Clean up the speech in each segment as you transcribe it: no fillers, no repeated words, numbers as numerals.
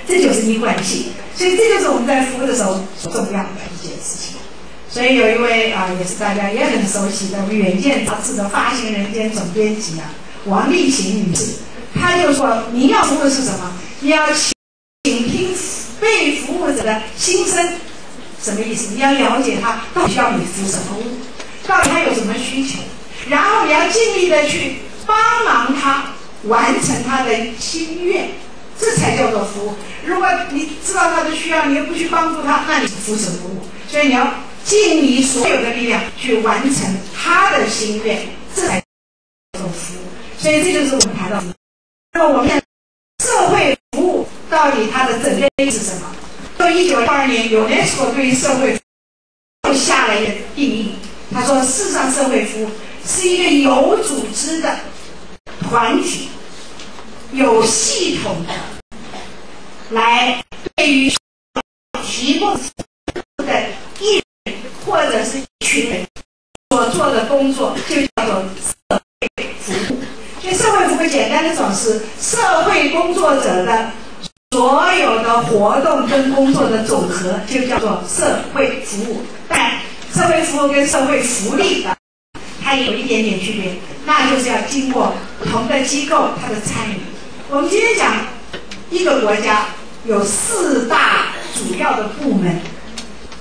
这就是一贯性。所以这就是我们在服务的时候所重要的一件事情。所以有一位也是大家也很熟悉的我们《远见》杂志的发行人兼总编辑王丽琴女士，她就说：您要服务的是什么？你要倾听被服务者的心声，什么意思？你要了解他到底要你服什么务，到底他有什么需求，然后你要尽力的去帮忙他完成他的心愿，这才叫做服务。如果你知道他的需要，你又不去帮助他，那你服什么务？所以你要尽你所有的力量去完成他的心愿，这才叫做服务。所以这就是我们谈到的。那么我们社会服务到底它的整个意义是什么？就1982年 UNESCO 对于社会服务下了一个定义，他说事实上社会服务是一个有组织的团体，有系统的来对于提供服务的一人或者是一群人所做的工作，就叫做社会服务。所以社会服务简单的说是社会工作者的所有的活动跟工作的总和，就叫做社会服务。但社会服务跟社会福利的它也有一点点区别，那就是要经过不同的机构它的参与。我们今天讲一个国家有4大主要的部门，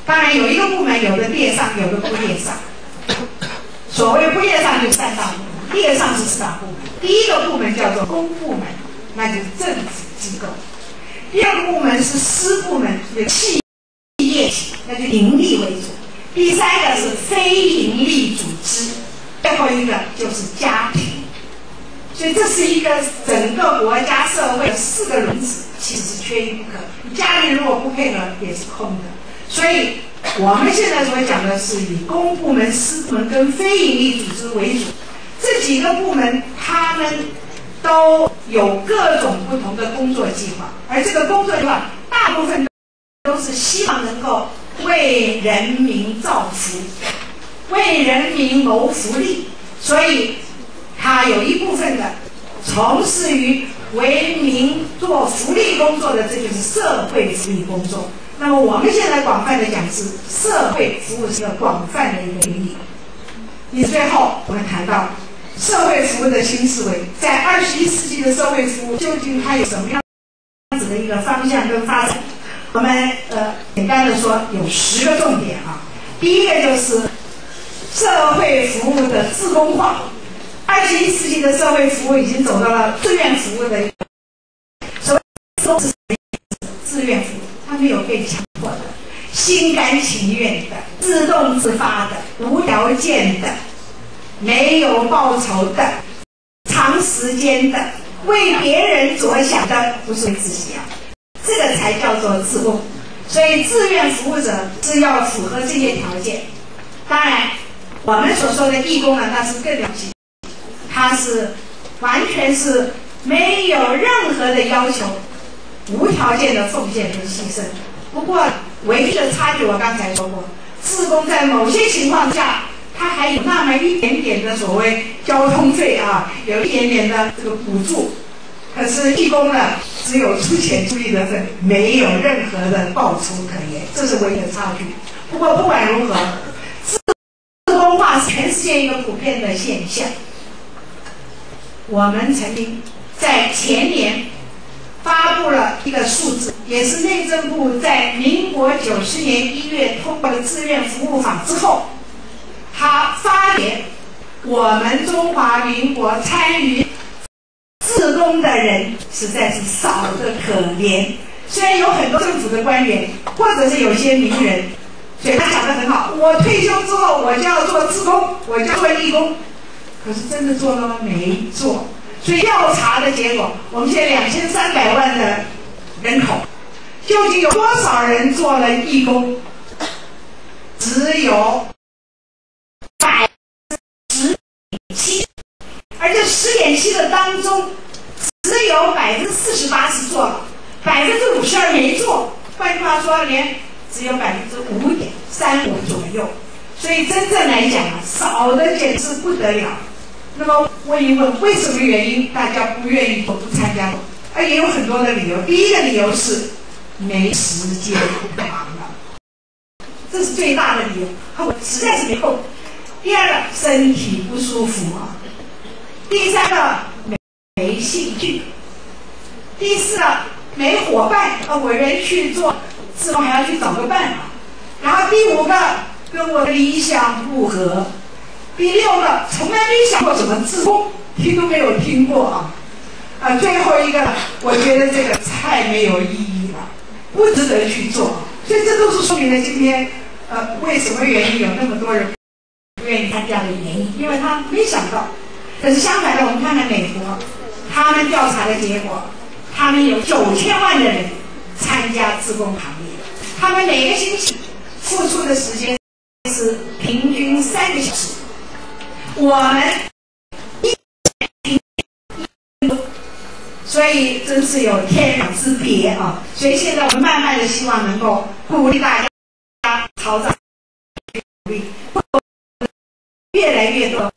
当然有一个部门有的列上，有的不列上。所谓不列上就3大部门，列上是4大部门。第一个部门叫做公部门，那就是政府机构；第二个部门是私部门，就是企业体，那就盈利为主；第三个是非盈利组织；最后一个就是家庭。所以这是一个整个国家社会的4个轮子，其实是缺一不可。家庭如果不配合也是空的。所以我们现在所讲的是以公部门、私部门跟非盈利组织为主。这几个部门他们都有各种不同的工作计划，而这个工作计划大部分都是希望能够为人民造福，为人民谋福利。所以他有一部分的从事于为民做福利工作的，这就是社会福利工作。那么我们现在广泛的讲是社会服务是一个广泛的一个定义。你最后我们谈到社会服务的新思维，在21世纪的社会服务究竟它有什么样子的一个方向跟发展？我们简单的说有10个重点啊。第一个就是社会服务的自工化。21世纪的社会服务已经走到了志愿服务的一个，所谓自工是什么意思？自愿服务，它没有被强迫的，心甘情愿的，自动自发的，无条件的，没有报酬的，长时间的，为别人着想的，不是为自己啊，这个才叫做自工。所以志愿服务者是要符合这些条件。当然我们所说的义工呢，那是更了不起，它是完全是没有任何的要求，无条件的奉献跟牺牲。不过唯一的差距我刚才说过，志工在某些情况下它还有那么一点点的所谓交通费啊，有一点点的这个补助。可是义工呢，只有出钱出力的份，没有任何的报酬可言，这是唯一的差距。不过不管如何，自工化是全世界一个普遍的现象。我们曾经在前年发布了一个数字，也是内政部在民国90年1月通过了志愿服务法之后，他发觉我们中华民国参与志工的人实在是少得可怜。虽然有很多政府的官员或者是有些名人，所以他讲得很好，我退休之后我就要做志工，我就要做义工，可是真的做了吗？没做。所以调查的结果，我们现在2300万的人口，究竟有多少人做了义工？只有10.7%，而这10.7%的当中，只有48%是做了，52%没做。换句话说，只有5.35%左右。所以真正来讲啊，少的简直不得了。那么问一问，为什么原因大家不愿意做、不参加？也有很多的理由。第一个理由是没时间，太忙了，这是最大的理由。我实在是没空。第二个，身体不舒服啊。第三个，没兴趣。第四个，没伙伴，我人去做志工还要去找个伴啊。然后第五个，跟我的理想不合。第六个，从来没想过怎么志工，听都没有听过啊。最后一个，我觉得这个太没有意义了，不值得去做。所以这都是说明了今天为什么原因有那么多人不愿意参加的原因，因为他没想到。可是相反的，我们看看美国，他们调查的结果，他们有9000万的人参加志工行列，他们每个星期付出的时间是平均3个小时。我们所以真是有天壤之别啊！所以现在我们慢慢的希望能够鼓励大家朝着努力，越来越多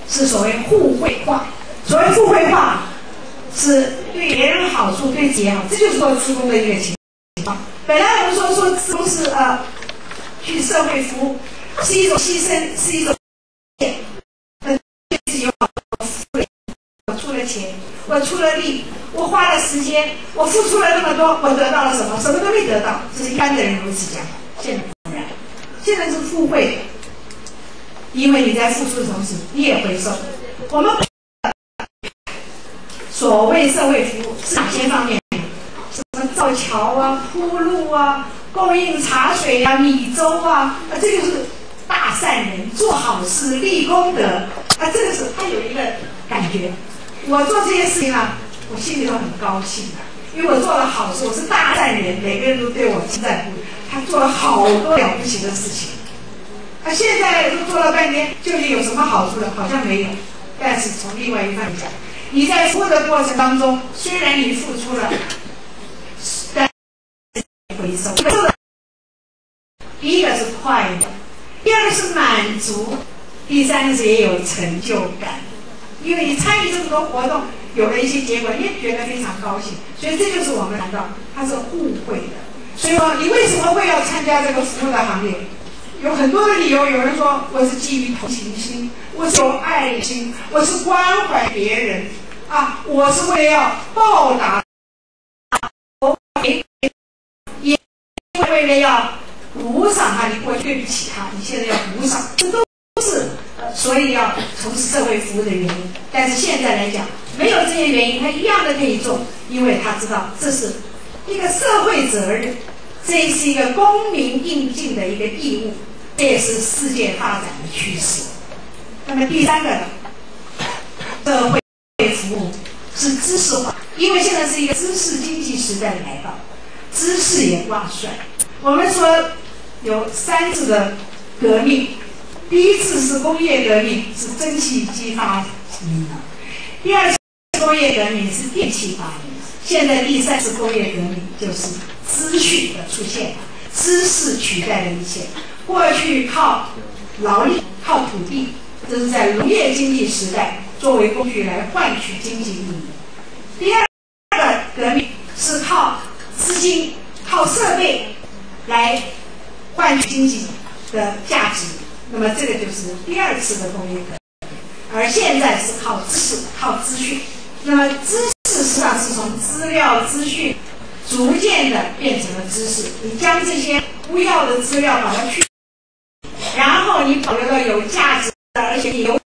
是所谓互惠化。所谓互惠化是对别人好处，对自己好，这就是做志工的一个情况。本来我们说志工是去社会服务，是一种牺牲，是一种是有好处的。我出了钱，我出了力，我花了时间，我付出了那么多，我得到了什么？什么都没得到。这是一般的人如此讲，现在不然，现在是互惠的，因为你在付出的同时，你也回收。我们所谓社会服务是哪些方面？什么造桥啊、铺路啊、供应茶水啊、米粥啊，这就是大善人，做好事、立功德这个是他有一个感觉。我做这些事情我心里头很高兴因为我做了好事，我是大善人，每个人都对我称赞不已。他做了好多了不起的事情。现在都做了半天，究竟有什么好处呢？好像没有。但是从另外一方面讲，你在服务的过程当中，虽然你付出了，但回收。第一个是快乐，第二个是满足，第三个是也有成就感。因为你参与这么多活动，有了一些结果，你也觉得非常高兴。所以这就是我们谈到它是互惠的。所以说，你为什么会要参加这个服务的行列？有很多的理由。有人说我是基于同情心，我是有爱心，我是关怀别人我是为了要报答，也为了要补偿他，你过去对不起他，你现在要补偿，这都是所以要从事社会服务的原因。但是现在来讲，没有这些原因，他一样的可以做，因为他知道这是一个社会责任，这是一个公民应尽的一个义务，这也是世界发展的趋势。那么第三个呢，社会服务是知识化，因为现在是一个知识经济时代的来到，知识也挂帅。我们说有3次的革命，第一次是工业革命，是蒸汽机发明的；第二次工业革命是电气发明的；现在第3次工业革命就是资讯的出现了，知识取代了一切。过去靠劳力、靠土地，这是在农业经济时代作为工具来换取经济利益。第二个革命是靠资金、靠设备来换取经济的价值，那么这个就是第2次的工业革命。而现在是靠知识、靠资讯。那么知识实际上是从资料、资讯逐渐的变成了知识。你将这些不要的资料把它去，然后你保留了有价值的，而且你有